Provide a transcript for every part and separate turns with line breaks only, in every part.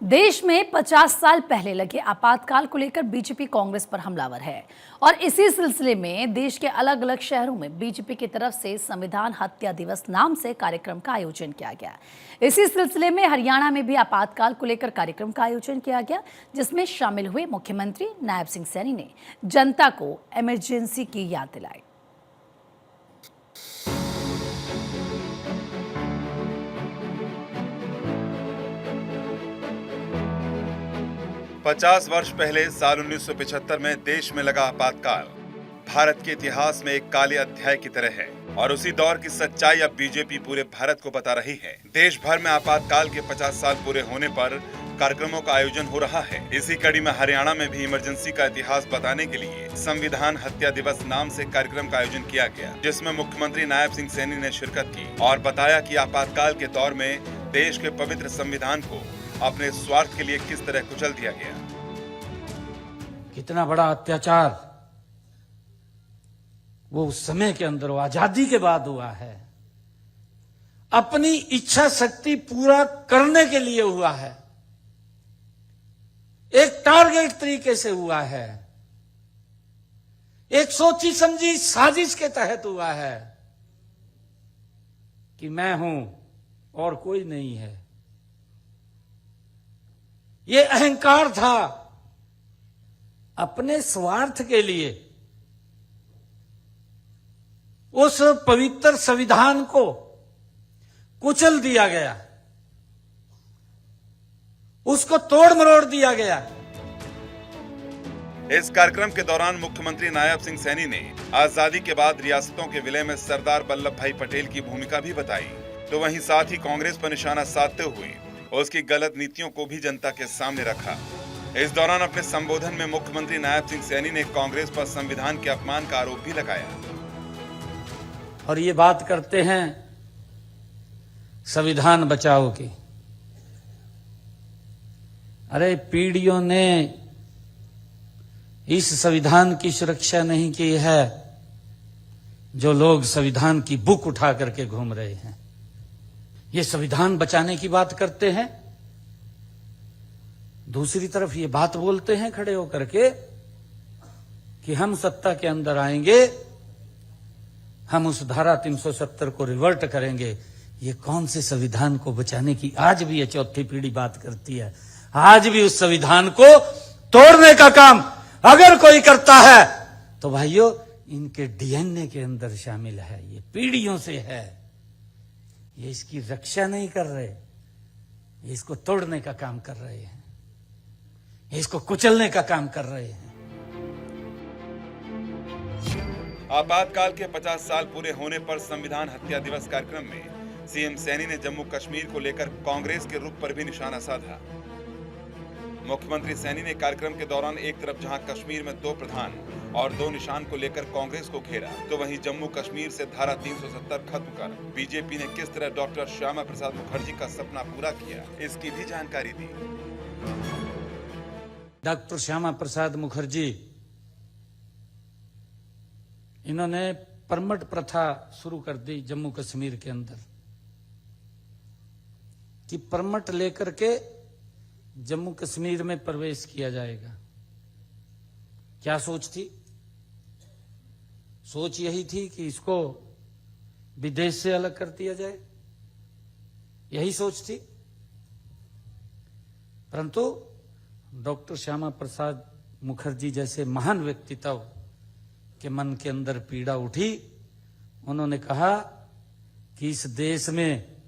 देश में 50 साल पहले लगे आपातकाल को लेकर बीजेपी कांग्रेस पर हमलावर है और इसी सिलसिले में देश के अलग अलग शहरों में बीजेपी की तरफ से संविधान हत्या दिवस नाम से कार्यक्रम का आयोजन किया गया। इसी सिलसिले में हरियाणा में भी आपातकाल को लेकर कार्यक्रम का आयोजन किया गया, जिसमें शामिल हुए मुख्यमंत्री नायब सिंह सैनी ने जनता को इमरजेंसी की याद दिलाई।
50 वर्ष पहले साल 1975 में देश में लगा आपातकाल भारत के इतिहास में एक काले अध्याय की तरह है और उसी दौर की सच्चाई अब बीजेपी पूरे भारत को बता रही है। देश भर में आपातकाल के 50 साल पूरे होने पर कार्यक्रमों का आयोजन हो रहा है। इसी कड़ी में हरियाणा में भी इमरजेंसी का इतिहास बताने के लिए संविधान हत्या दिवस नाम से कार्यक्रम का आयोजन किया गया, जिसमें मुख्यमंत्री नायब सिंह सैनी ने शिरकत की और बताया कि आपातकाल के दौर में देश के पवित्र संविधान को अपने स्वार्थ के लिए किस तरह कुचल दिया गया।
कितना बड़ा अत्याचार वो उस समय के अंदर, आजादी के बाद हुआ है। अपनी इच्छा शक्ति पूरा करने के लिए हुआ है, एक टारगेट तरीके से हुआ है, एक सोची समझी साजिश के तहत हुआ है कि मैं हूं और कोई नहीं है। ये अहंकार था, अपने स्वार्थ के लिए उस पवित्र संविधान को कुचल दिया गया, उसको तोड़ मरोड़ दिया गया।
इस कार्यक्रम के दौरान मुख्यमंत्री नायब सिंह सैनी ने आजादी के बाद रियासतों के विलय में सरदार वल्लभ भाई पटेल की भूमिका भी बताई, तो वहीं साथ ही कांग्रेस पर निशाना साधते हुए उसकी गलत नीतियों को भी जनता के सामने रखा। इस दौरान अपने संबोधन में मुख्यमंत्री नायब सिंह सैनी ने कांग्रेस पर संविधान के अपमान का आरोप भी लगाया।
और ये बात करते हैं संविधान बचाओ की। अरे पीढ़ियों ने इस संविधान की सुरक्षा नहीं की है जो लोग संविधान की बुक उठा करके घूम रहे हैं। ये संविधान बचाने की बात करते हैं, दूसरी तरफ ये बात बोलते हैं खड़े होकर के कि हम सत्ता के अंदर आएंगे, हम उस धारा 370 को रिवर्ट करेंगे। ये कौन से संविधान को बचाने की आज भी ये चौथी पीढ़ी बात करती है। आज भी उस संविधान को तोड़ने का काम अगर कोई करता है तो भाइयों इनके डीएनए के अंदर शामिल है, ये पीढ़ियों से है। ये इसकी रक्षा नहीं कर रहे, ये इसको तोड़ने का काम कर रहे हैं, ये इसको कुचलने का काम कर रहे हैं।
आपातकाल के 50 साल पूरे होने पर संविधान हत्या दिवस कार्यक्रम में सीएम सैनी ने जम्मू कश्मीर को लेकर कांग्रेस के रुख पर भी निशाना साधा। मुख्यमंत्री सैनी ने कार्यक्रम के दौरान एक तरफ जहां कश्मीर में 2 प्रधान और 2 निशान को लेकर कांग्रेस को घेरा, तो वहीं जम्मू कश्मीर से धारा 370 खत्म कर बीजेपी ने किस तरह डॉक्टर श्यामा प्रसाद मुखर्जी का सपना पूरा किया, इसकी भी जानकारी दी।
डॉक्टर श्यामा प्रसाद मुखर्जी इन्होंने परमट प्रथा शुरू कर दी जम्मू कश्मीर के अंदर कि परमट लेकर के जम्मू कश्मीर में प्रवेश किया जाएगा। क्या सोच थी? सोच यही थी कि इसको विदेश से अलग कर दिया जाए, यही सोच थी। परंतु डॉक्टर श्यामा प्रसाद मुखर्जी जैसे महान व्यक्तित्व के मन के अंदर पीड़ा उठी। उन्होंने कहा कि इस देश में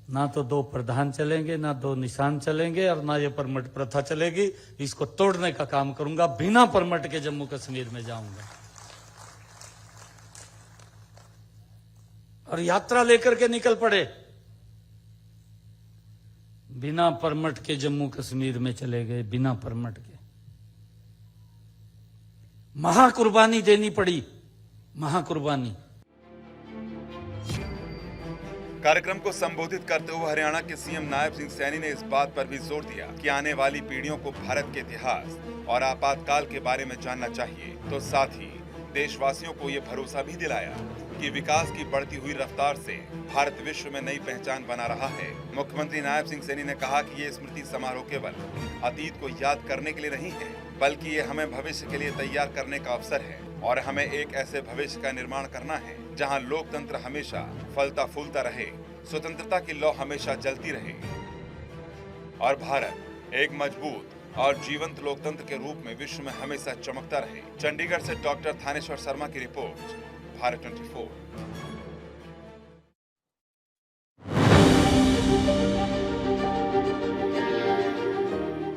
ना तो 2 प्रधान चलेंगे, ना 2 निशान चलेंगे और ना ये परमट प्रथा चलेगी। इसको तोड़ने का काम करूंगा, बिना परमट के जम्मू कश्मीर में जाऊंगा। और यात्रा लेकर के निकल पड़े, बिना परमट के जम्मू कश्मीर में चले गए, बिना परमट के। महाकुर्बानी देनी पड़ी, महाकुर्बानी।
कार्यक्रम को संबोधित करते हुए हरियाणा के सीएम नायब सिंह सैनी ने इस बात पर भी जोर दिया कि आने वाली पीढ़ियों को भारत के इतिहास और आपातकाल के बारे में जानना चाहिए, तो साथ ही देशवासियों को ये भरोसा भी दिलाया कि विकास की बढ़ती हुई रफ्तार से भारत विश्व में नई पहचान बना रहा है। मुख्यमंत्री नायब सिंह सैनी ने कहा कि ये स्मृति समारोह केवल अतीत को याद करने के लिए नहीं है, बल्कि ये हमें भविष्य के लिए तैयार करने का अवसर है और हमें एक ऐसे भविष्य का निर्माण करना है जहां लोकतंत्र हमेशा फलता फूलता रहे, स्वतंत्रता की लौ हमेशा जलती रहे और भारत एक मजबूत और जीवंत लोकतंत्र के रूप में विश्व में हमेशा चमकता रहे। चंडीगढ़ से डॉक्टर थानेश्वर शर्मा की रिपोर्ट, भारत 24।